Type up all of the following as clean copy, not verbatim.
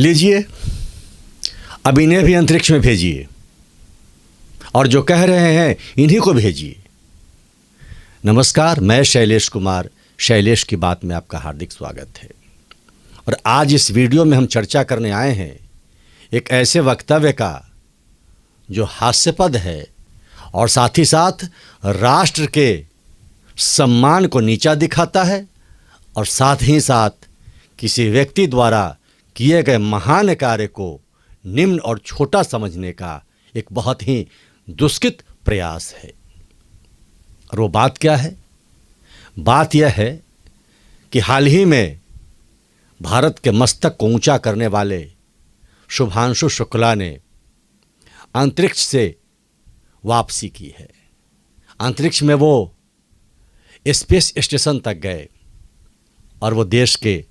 लीजिए, अब इन्हें भी अंतरिक्ष में भेजिए और जो कह रहे हैं इन्हीं को भेजिए। नमस्कार, मैं शैलेश कुमार, शैलेश की बात में आपका हार्दिक स्वागत है। और आज इस वीडियो में हम चर्चा करने आए हैं एक ऐसे वक्तव्य का जो हास्यास्पद है और साथ ही साथ राष्ट्र के सम्मान को नीचा दिखाता है और साथ ही साथ किसी व्यक्ति द्वारा किए गए महान कार्य को निम्न और छोटा समझने का एक बहुत ही दुष्कृत प्रयास है। और वो बात क्या है? बात यह है कि हाल ही में भारत के मस्तक को ऊंचा करने वाले शुभांशु शुक्ला ने अंतरिक्ष से वापसी की है। अंतरिक्ष में वो स्पेस स्टेशन तक गए और वो देश के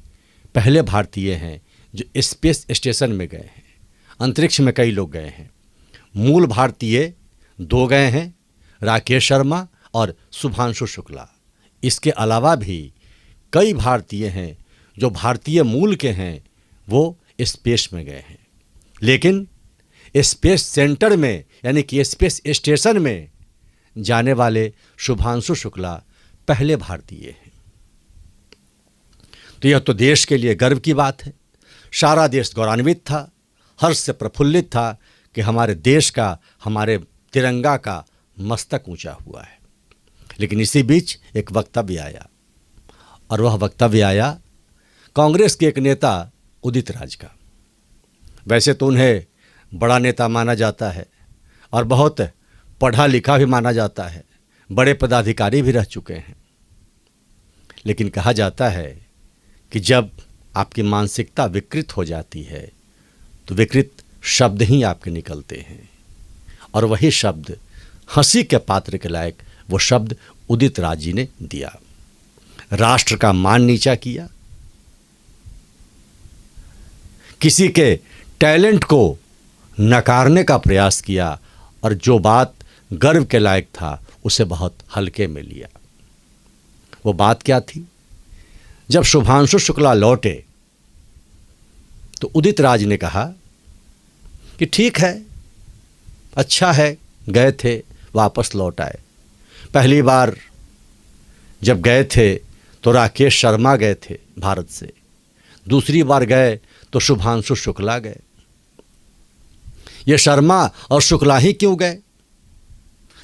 पहले भारतीय हैं जो स्पेस स्टेशन में गए हैं। अंतरिक्ष में कई लोग गए हैं, मूल भारतीय 2 गए हैं, राकेश शर्मा और शुभांशु शुक्ला। इसके अलावा भी कई भारतीय हैं जो भारतीय मूल के हैं, वो स्पेस में गए हैं। लेकिन स्पेस सेंटर में यानी कि स्पेस स्टेशन में जाने वाले शुभांशु शुक्ला पहले भारतीय हैं। तो यह तो देश के लिए गर्व की बात है। सारा देश गौरवान्वित था, हर्ष से प्रफुल्लित था कि हमारे देश का, हमारे तिरंगा का मस्तक ऊंचा हुआ है। लेकिन इसी बीच एक वक्तव्य आया और वह वक्तव्य आया कांग्रेस के एक नेता उदित राज का। वैसे तो उन्हें बड़ा नेता माना जाता है और बहुत पढ़ा लिखा भी माना जाता है, बड़े पदाधिकारी भी रह चुके हैं। लेकिन कहा जाता है कि जब आपकी मानसिकता विकृत हो जाती है तो विकृत शब्द ही आपके निकलते हैं, और वही शब्द हंसी के पात्र के लायक वो शब्द उदित राज जी ने दिया। राष्ट्र का मान नीचा किया, किसी के टैलेंट को नकारने का प्रयास किया और जो बात गर्व के लायक था उसे बहुत हल्के में लिया। वो बात क्या थी? जब शुभांशु शुक्ला लौटे तो उदित राज ने कहा कि ठीक है, अच्छा है, गए थे, वापस लौट आए। पहली बार जब गए थे तो राकेश शर्मा गए थे भारत से, दूसरी बार गए तो शुभांशु शुक्ला गए। ये शर्मा और शुक्ला ही क्यों गए?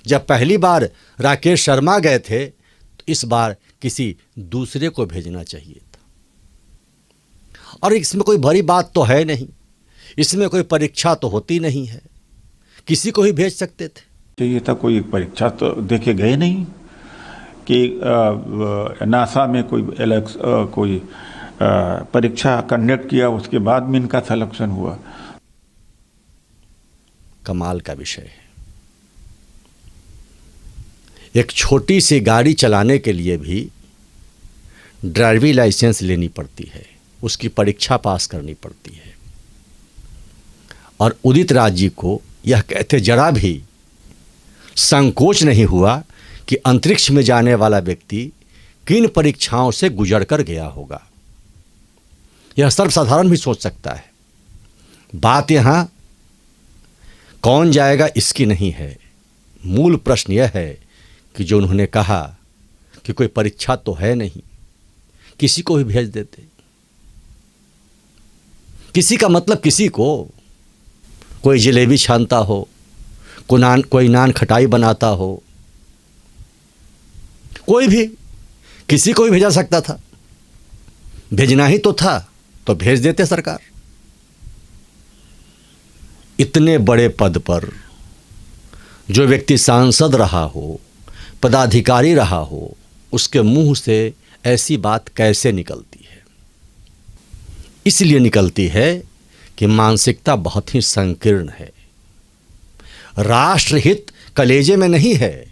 जब पहली बार राकेश शर्मा गए थे तो इस बार किसी दूसरे को भेजना चाहिए था। और इसमें कोई बड़ी बात तो है नहीं, इसमें कोई परीक्षा तो होती नहीं है, किसी को ही भेज सकते थे। चाहिए था, कोई परीक्षा तो देके गए नहीं कि नासा में कोई परीक्षा कंडक्ट किया, उसके बाद में इनका सिलेक्शन हुआ। कमाल का विषय है। एक छोटी सी गाड़ी चलाने के लिए भी ड्राइविंग लाइसेंस लेनी पड़ती है, उसकी परीक्षा पास करनी पड़ती है। और उदित राज जी को यह कहते जरा भी संकोच नहीं हुआ कि अंतरिक्ष में जाने वाला व्यक्ति किन परीक्षाओं से गुजर कर गया होगा। यह सर्वसाधारण भी सोच सकता है। बात यहाँ कौन जाएगा इसकी नहीं है, मूल प्रश्न यह है कि जो उन्होंने कहा कि कोई परीक्षा तो है नहीं, किसी को भी भेज देते। किसी का मतलब किसी को, कोई जलेबी छानता हो, कोई नान खटाई बनाता हो, कोई भी किसी को भी भेजा सकता था। भेजना ही तो था तो भेज देते सरकार। इतने बड़े पद पर जो व्यक्ति सांसद रहा हो, पदाधिकारी रहा हो, उसके मुंह से ऐसी बात कैसे निकलती है? इसलिए निकलती है कि मानसिकता बहुत ही संकीर्ण है। राष्ट्रहित कलेजे में नहीं है,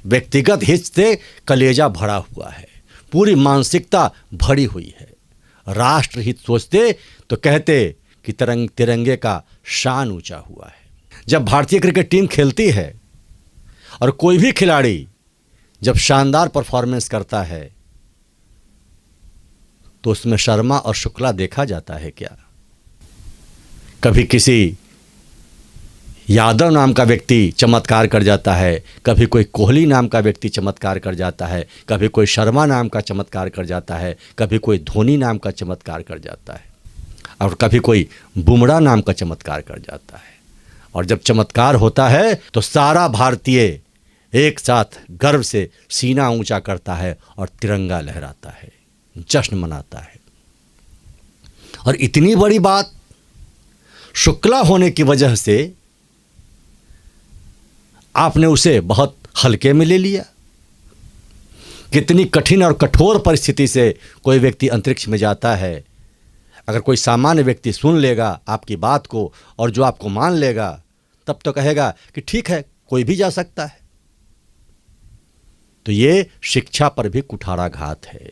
व्यक्तिगत हित से कलेजा भरा हुआ है, पूरी मानसिकता भरी हुई है। राष्ट्रहित सोचते तो कहते कि तिरंगे का शान ऊंचा हुआ है। जब भारतीय क्रिकेट टीम खेलती है और कोई भी खिलाड़ी जब शानदार परफॉर्मेंस करता है तो उसमें शर्मा और शुक्ला देखा जाता है क्या? कभी किसी यादव नाम का व्यक्ति चमत्कार कर जाता है, कभी कोई कोहली नाम का व्यक्ति चमत्कार कर जाता है, कभी कोई शर्मा नाम का चमत्कार कर जाता है, कभी कोई धोनी नाम का चमत्कार कर जाता है, और कभी कोई बुमराह नाम का चमत्कार कर जाता है। और जब चमत्कार होता है तो सारा भारतीय एक साथ गर्व से सीना ऊंचा करता है और तिरंगा लहराता है, जश्न मनाता है। और इतनी बड़ी बात शुक्ला होने की वजह से आपने उसे बहुत हल्के में ले लिया। कितनी कठिन और कठोर परिस्थिति से कोई व्यक्ति अंतरिक्ष में जाता है। अगर कोई सामान्य व्यक्ति सुन लेगा आपकी बात को और जो आपको मान लेगा, तब तो कहेगा कि ठीक है, कोई भी जा सकता है। तो ये शिक्षा पर भी कुठाराघात है।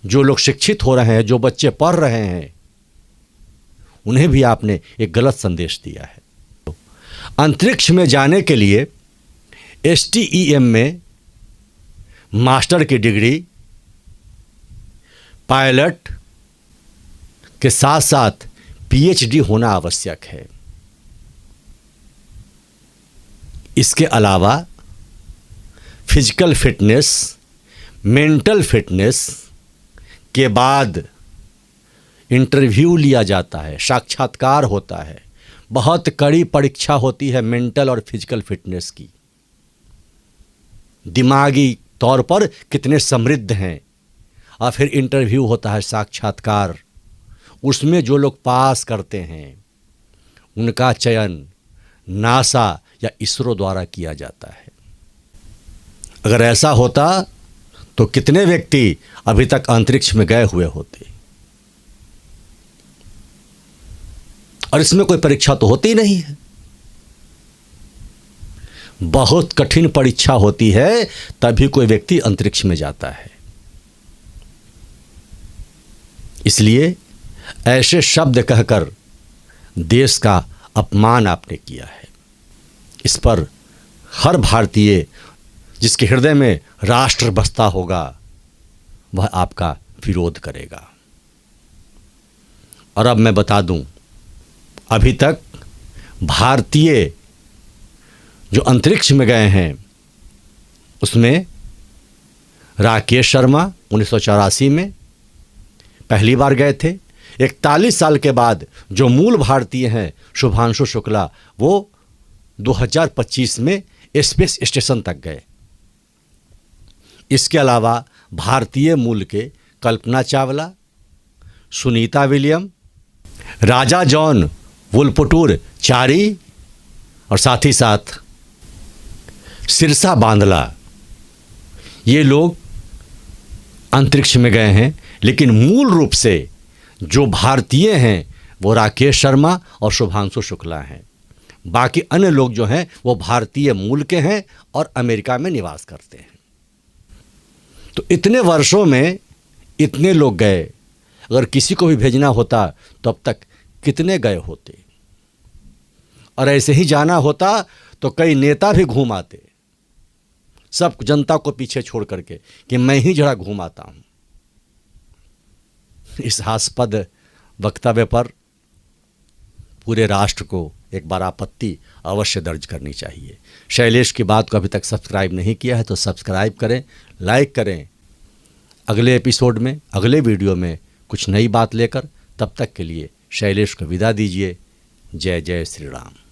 जो लोग शिक्षित हो रहे हैं, जो बच्चे पढ़ रहे हैं, उन्हें भी आपने एक गलत संदेश दिया है। अंतरिक्ष में जाने के लिए STEM में मास्टर की डिग्री, पायलट के साथ साथ PhD होना आवश्यक है। इसके अलावा फिजिकल फिटनेस, मेंटल फिटनेस के बाद इंटरव्यू लिया जाता है, साक्षात्कार होता है। बहुत कड़ी परीक्षा होती है मेंटल और फिजिकल फिटनेस की। दिमागी तौर पर कितने समृद्ध हैं, और फिर इंटरव्यू होता है, साक्षात्कार। उसमें जो लोग पास करते हैं उनका चयन नासा या इसरो द्वारा किया जाता है। अगर ऐसा होता तो कितने व्यक्ति अभी तक अंतरिक्ष में गए हुए होते। और इसमें कोई परीक्षा तो होती नहीं है। बहुत कठिन परीक्षा होती है, तभी कोई व्यक्ति अंतरिक्ष में जाता है। इसलिए ऐसे शब्द कहकर देश का अपमान आपने किया है। इस पर हर भारतीय जिसके हृदय में राष्ट्र बसता होगा, वह आपका विरोध करेगा। और अब मैं बता दूं, अभी तक भारतीय जो अंतरिक्ष में गए हैं उसमें राकेश शर्मा 1984 में पहली बार गए थे। 41 साल के बाद जो मूल भारतीय हैं शुभांशु शुक्ला, वो 2025 में स्पेस स्टेशन तक गए। इसके अलावा भारतीय मूल के कल्पना चावला, सुनीता विलियम, राजा जॉन वुलपटूर चारी और साथ ही साथ सिरसा बांदला, ये लोग अंतरिक्ष में गए हैं। लेकिन मूल रूप से जो भारतीय हैं वो राकेश शर्मा और शुभांशु शुक्ला हैं। बाकी अन्य लोग जो हैं वो भारतीय मूल के हैं और अमेरिका में निवास करते हैं। तो इतने वर्षों में इतने लोग गए। अगर किसी को भी भेजना होता तो अब तक कितने गए होते। और ऐसे ही जाना होता तो कई नेता भी घूम आते, सब जनता को पीछे छोड़ करके कि मैं ही जरा घूम आता हूं। इस हास्यास्पद वक्तव्य पर पूरे राष्ट्र को एक बार आपत्ति अवश्य दर्ज करनी चाहिए। शैलेश की बात को अभी तक सब्सक्राइब नहीं किया है तो सब्सक्राइब करें, लाइक करें। अगले एपिसोड में, अगले वीडियो में कुछ नई बात लेकर, तब तक के लिए शैलेश को विदा दीजिए। जय जय श्री राम।